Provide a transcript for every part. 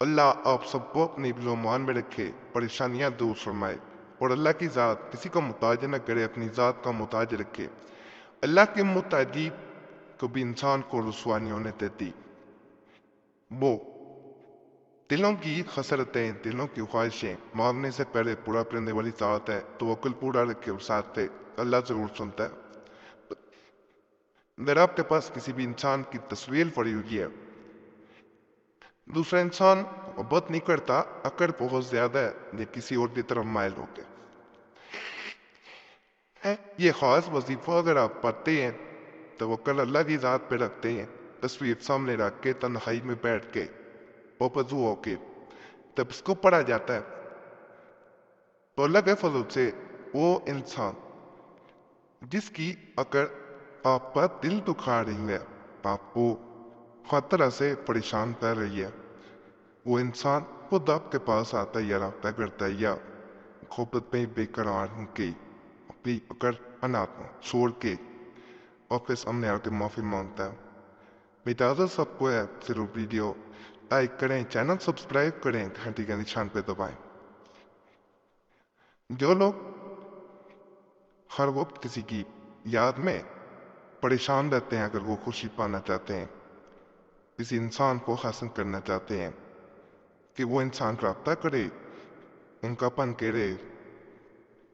अल्लाह आप सबको अपनी ईमान में रखे, परेशानियां दूर फरमाए और अल्लाह की ज़ात किसी को मुताज न करे, अपनी ज़ात का मुताज रखे। अल्लाह के मुताजी कभी इंसान को रुसवा नहीं होने देती। वो दिलों की खसरतें, दिलों की ख्वाहिशें मांगने से पहले पूरा करने वाली ज़ात है, तो वक्ल पूरा रखे और साथ थे अल्लाह ज़रूर सुनता है। अगर आपके पास किसी भी इंसान की तस्वीर पड़ी हुई है, दूसरा इंसान मोहब्बत नहीं करता, अकड़ बहुत ज्यादा है या किसी और की तरफ माइल हो गया, ये खास वजीफा अगर आप पढ़ते हैं तो वो कल अल्लाह की ज़ात पे रखते हैं, तस्वीर सामने रख के तन्हाई में बैठ के बेवजू होके तब इसको पढ़ा जाता है, तो अल्लाह के फजल से वो इंसान जिसकी अकड़ आप पर दिल दुखा रही है, आपको हर तरह से परेशान कर रही है, वो इंसान खुद आपके पास आता है या रब्ता करता है या मोहब्बत में बेकरार होके अपनी अकड़ अनात्मा छोड़ के और फिर सामने आके माफी मांगता है। मेरी इजाजत सबको है, सिर्फ वीडियो लाइक करें, चैनल सब्सक्राइब करें, घंटी के निशान पे दबाएं। जो लोग हर वक्त किसी की याद में परेशान रहते हैं, अगर वो खुशी पाना चाहते हैं, किसी इंसान को हासिल करना चाहते हैं कि वो इंसान रब्ता करे, उनकापन करे,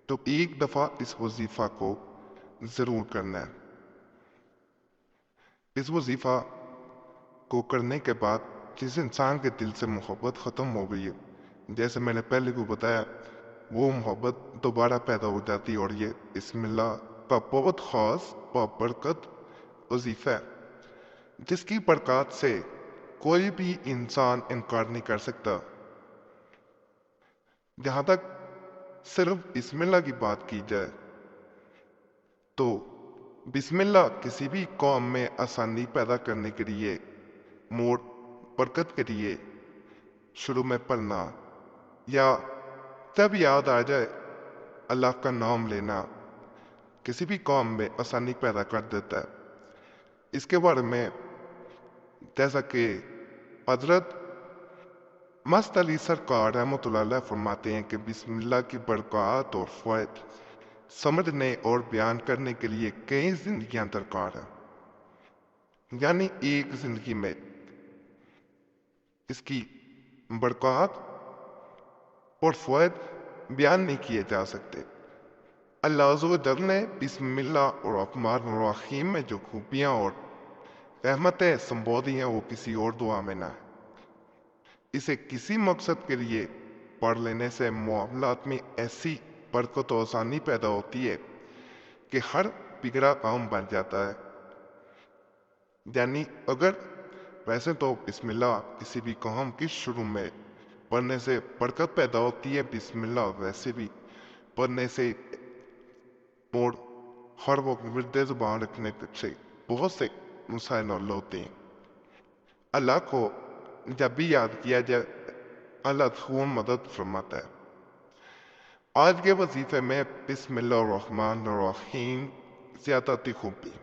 तो एक दफा इस वजीफा को जरूर करना है। इस वजीफा को करने के बाद जिस इंसान के दिल से मोहब्बत खत्म हो गई है, जैसे मैंने पहले को बताया, वो मोहब्बत दोबारा पैदा हो जाती है। और ये बिस्मिल्लाह का बहुत खास बाबरकत वजीफा है, जिसकी बरकत से कोई भी इंसान इनकार नहीं कर सकता। जहां तक सिर्फ बिस्मिल्लाह की बात की जाए तो बिस्मिल्लाह किसी भी कौम में आसानी पैदा करने के लिए, मोड़ बरकत के लिए शुरू में पढ़ना या तब याद आ जाए अल्लाह का नाम लेना किसी भी कौम में आसानी पैदा कर देता है। इसके बारे में जैसा कि हजरत मस्त अली सरकार रहमतुल्लाह अलैह फरमाते हैं कि बिस्मिल्लाह की बरकत और फ़वाइद समझने और बयान करने के लिए कई जिंदगियां दरकार है, यानी एक जिंदगी में इसकी बरकत और फ़वाइद बयान नहीं किए जा सकते। अल्लाह अज़्ज़ व जल ने बिस्मिल्लाह और रहमान और रहीम में जो खूबियाँ और रहमतें संबोधी हैं, वो किसी और दुआ में ना है। इसे किसी मकसद के लिए पढ़ लेने से मामलात में ऐसी बरकत और आसानी पैदा होती है कि हर बिगड़ा काम बन जाता है। यानी अगर वैसे तो बिस्मिल्लाह किसी भी काम की शुरू में पढ़ने से बरकत पैदा होती है, बिस्मिल्लाह वैसे भी पढ़ने से और हर वक्त विरद ज़ुबान रखने से बहुत से मसाइल हल होते हैं। अल्लाह को जब भी याद किया जाए, अल्लाह खूब मदद फरमाता है। आज के वजीफे में बिस्मिल्लाहिर्रहमानिर्रहीम ज़्यादती खूबी।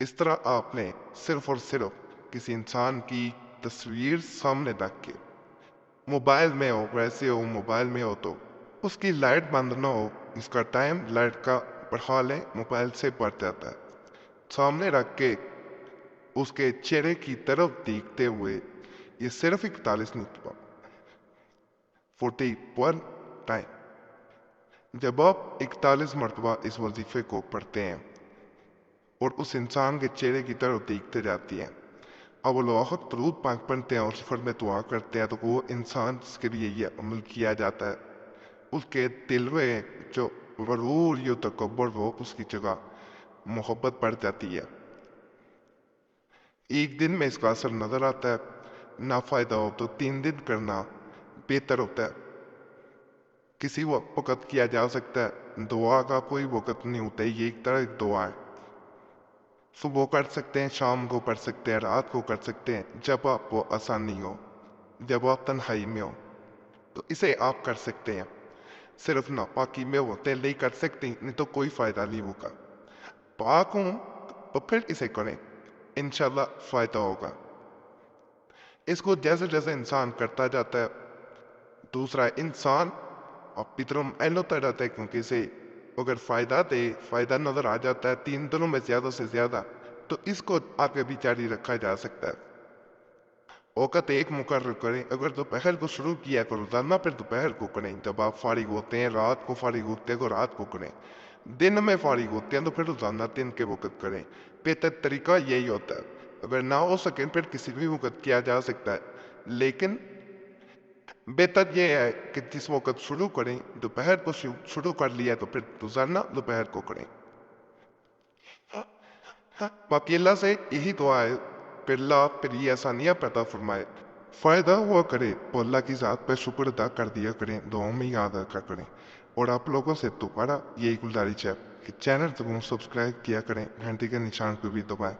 इस तरह आपने सिर्फ और सिर्फ किसी इंसान की तस्वीर सामने रख के, मोबाइल में हो, वैसे हो मोबाइल में हो तो उसकी लाइट बंद ना हो, इसका टाइम लाइट का बढ़ा लें, मोबाइल से बढ़ जाता है, सामने रख के उसके चेहरे की तरफ देखते हुए ये सिर्फ 41 मरतबा 41 टाइम जब आप 41 मरतबा इस वजीफे को पढ़ते हैं और उस इंसान के चेहरे की तरफ देखते जाती हैं, अब वो लोग दरूद पाक पढ़ते हैं और सफर में दुआ करते हैं, तो वो इंसान जिसके लिए ये अमल किया जाता है, उसके दिल में जो गरूर या तकब्बुर हो, उसकी जगह मोहब्बत बढ़ जाती है। एक दिन में इसका असर नजर आता है, ना फायदा हो तो 3 दिन करना बेहतर होता है। किसी वक्त किया जा सकता है, दुआ का कोई वक्त नहीं होता, ये एक तरह की दुआ है। सुबह कर सकते हैं, शाम को कर सकते हैं, रात को कर सकते हैं, जब आपको आसानी हो, जब आप तन्हाई में हो तो इसे आप कर सकते हैं। सिर्फ नापाकी में होते नहीं कर सकते, नहीं तो कोई फायदा नहीं होगा। पाक हूं तो फिर इसे करें, इंशाल्लाह फायदा होगा। اس کو جیسے جیسے انسان کرتا جاتا ہے دوسرا انسان اپنی طرف میل ہوتا جاتا ہے، کیونکہ اسے اگر فائدہ نظر آ جاتا ہے 3 دنوں میں زیادہ سے زیادہ، تو اس کو آگے بھی جاری رکھا جا سکتا ہے۔ اوقات ایک مقرر کریں، اگر دوپہر کو شروع کیا تو روزانہ پھر دوپہر کو کریں، جب آپ فارغ ہوتے ہیں رات کو فارغ ہوتے ہیں تو رات کو کریں، دن میں فارغ ہوتے ہیں تو پھر روزانہ دن کے وقت کریں۔ بہتر طریقہ یہی ہوتا ہے، اگر نہ ہو سکے پھر کسی بھی وقت کیا جا سکتا ہے، لیکن بہتر یہ ہے کہ جس وقت شروع کریں دوپہر کو شروع کر لیا تو پھر روزانہ دوپہر کو کریں۔ باقی اللہ سے یہی دعا ہے پھر اللہ پھر یہ آسانیاں پیدا فرمائے، فائدہ ہوا کرے تو اللہ کی ذات پہ شکر ادا کر دیا کریں، دعاؤں میں یاد رکھا کریں، اور آپ لوگوں سے دوبارہ یہی گزارش ہے کہ چینل کو سبسکرائب کیا کریں، گھنٹی کے نشان کو بھی دبائیں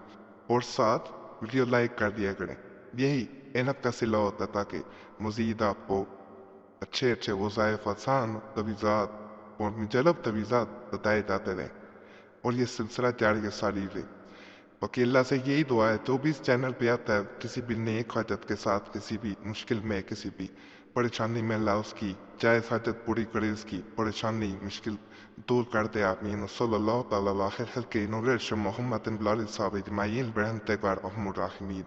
اور ساتھ ویڈیو لائک کر دیا کریں۔ یہی انعت کا صلہ ہوتا ہے تاکہ مزید آپ کو اچھے اچھے وظائف آسان تویزات اور مجلب تویزات بتائے جاتے رہیں اور یہ سلسلہ جاری ساری رہے۔ باقی اللہ سے یہی دعا ہے جو بھی اس چینل پہ آتا ہے کسی بھی نیک حاجت کے ساتھ، کسی بھی مشکل میں، کسی بھی پریشانی میں، اللہ اس کی جائز حاجت پوری کرے، اس کی پریشانی مشکل دور کر دے۔ آمین۔ صلی اللہ تعالیٰ علیہ خلق نور محمد بلال صاحب اجمعین برحمتک ارحم الراحمین۔